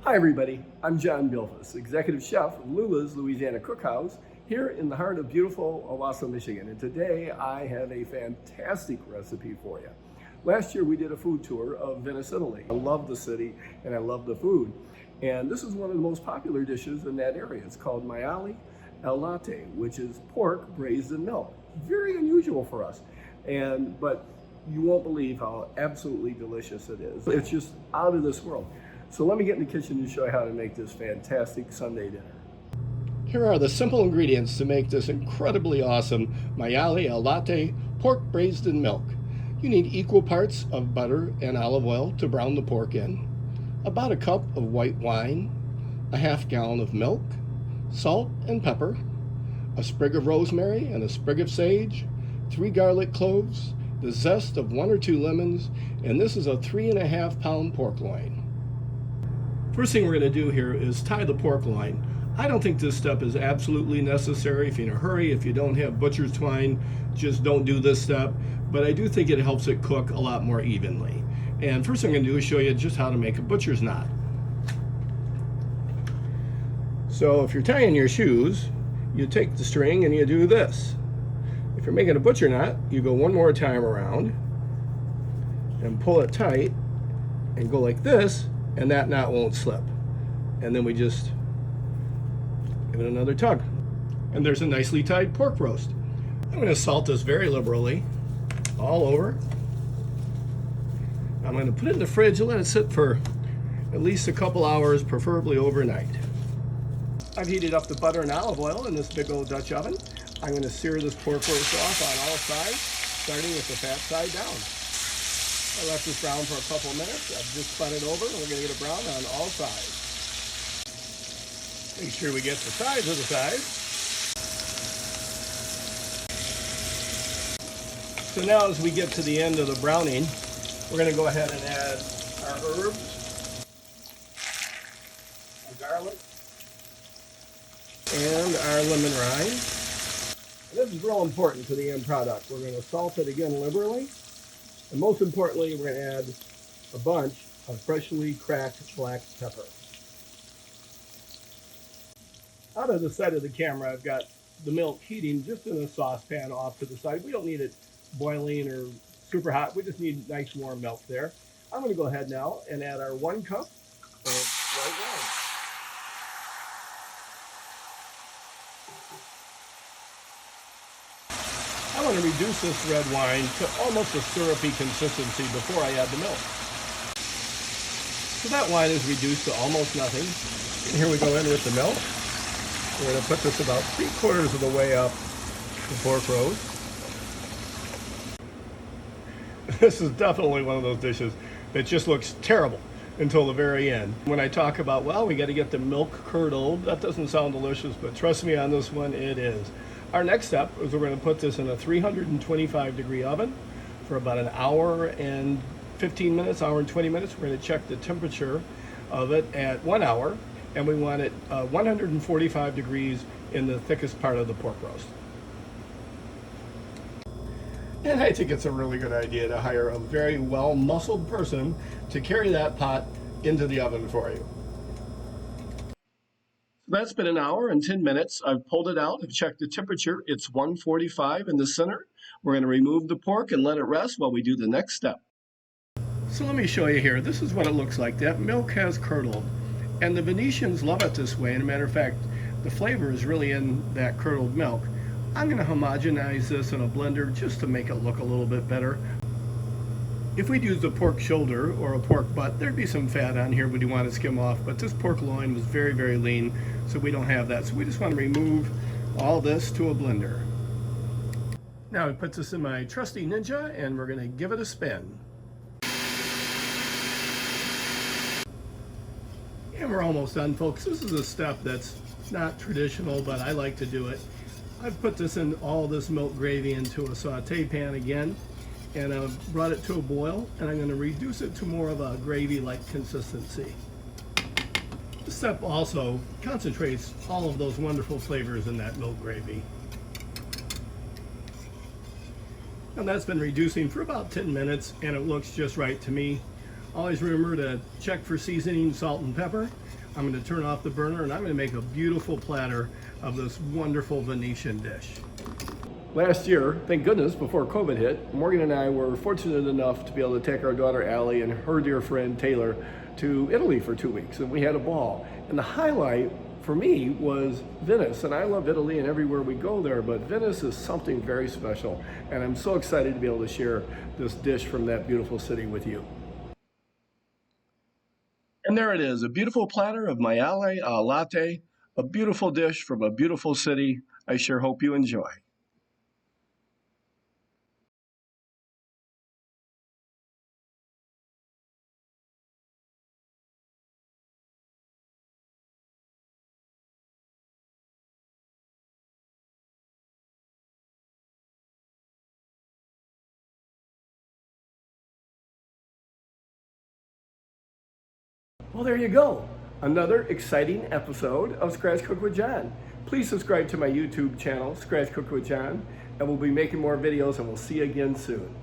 Hi everybody, I'm John Beilfuss, Executive Chef of Lula's Louisiana Cookhouse here in the heart of beautiful Owasso, Michigan. And today I have a fantastic recipe for you. Last year we did a food tour of Venice, Italy. I love the city and I love the food. And this is one of the most popular dishes in that area. It's called Maiale al Latte, which is pork braised in milk. Very unusual for us. But you won't believe how absolutely delicious it is. It's just out of this world. So let me get in the kitchen to show you how to make this fantastic Sunday dinner. Here are the simple ingredients to make this incredibly awesome Maiale al Latte pork braised in milk. You need equal parts of butter and olive oil to brown the pork in, about a cup of white wine, a half gallon of milk, salt and pepper, a sprig of rosemary and a sprig of sage, 3 garlic cloves, the zest of 1 or 2 lemons, and this is a 3.5 pound pork loin. First thing we're going to do here is tie the pork loin. I don't think this step is absolutely necessary. If you're in a hurry, if you don't have butcher's twine, just don't do this step. But I do think it helps it cook a lot more evenly. And first thing I'm going to do is show you just how to make a butcher's knot. So if you're tying your shoes, you take the string and you do this. If you're making a butcher knot, you go one more time around and pull it tight and go like this, and that knot won't slip. And then we just give it another tug. And there's a nicely tied pork roast. I'm going to salt this very liberally all over. I'm going to put it in the fridge and let it sit for at least a couple hours, preferably overnight. I've heated up the butter and olive oil in this big old Dutch oven. I'm going to sear this pork roast off on all sides, starting with the fat side down. I left this brown for a couple of minutes. I've just spun it over and we're going to get it brown on all sides. Make sure we get the sides of the sides. So now as we get to the end of the browning, we're going to go ahead and add our herbs, our garlic, and our lemon rind. And this is real important to the end product. We're going to salt it again liberally. And most importantly, we're going to add a bunch of freshly cracked black pepper. Out of the side of the camera, I've got the milk heating just in a saucepan off to the side. We don't need it boiling or super hot. We just need nice warm milk there. I'm going to go ahead now and add our 1 cup of white wine. I want to reduce this red wine to almost a syrupy consistency before I add the milk. So that wine is reduced to almost nothing. And here we go in with the milk. We're going to put this about 3/4 of the way up the pork roast. This is definitely one of those dishes that just looks terrible until the very end. When I talk about, well, we got to get the milk curdled, that doesn't sound delicious, but trust me on this one, it is. Our next step is we're going to put this in a 325 degree oven for about an hour and 15 minutes, hour and 20 minutes. We're going to check the temperature of it at 1 hour, and we want it 145 degrees in the thickest part of the pork roast. And I think it's a really good idea to hire a very well-muscled person to carry that pot into the oven for you. That's been an hour and 10 minutes. I've pulled it out. I've checked the temperature. It's 145 in the center. We're going to remove the pork and let it rest while we do the next step. So let me show you here. This is what it looks like. That milk has curdled. And the Venetians love it this way. And a matter of fact, the flavor is really in that curdled milk. I'm going to homogenize this in a blender just to make it look a little bit better. If we'd used a pork shoulder or a pork butt, there'd be some fat on here we'd want to skim off, but this pork loin was very, very lean, so we don't have that. So we just want to remove all this to a blender. Now I put this in my trusty Ninja and we're going to give it a spin. And we're almost done, folks. This is a step that's not traditional, but I like to do it. I've put this in all this milk gravy into a saute pan again, and I've brought it to a boil, and I'm going to reduce it to more of a gravy-like consistency. This step also concentrates all of those wonderful flavors in that milk gravy. And that's been reducing for about 10 minutes, and it looks just right to me. Always remember to check for seasoning, salt, and pepper. I'm going to turn off the burner and I'm going to make a beautiful platter of this wonderful Venetian dish. Last year, thank goodness, before COVID hit, Morgan and I were fortunate enough to be able to take our daughter Allie and her dear friend Taylor to Italy for 2 weeks, and we had a ball. And the highlight for me was Venice, and I love Italy and everywhere we go there, but Venice is something very special, and I'm so excited to be able to share this dish from that beautiful city with you. And there it is, a beautiful platter of Maiale al Latte, a beautiful dish from a beautiful city. I sure hope you enjoy. Well, there you go. Another exciting episode of Scratch Cook with John. Please subscribe to my YouTube channel, Scratch Cook with John, and we'll be making more videos, and we'll see you again soon.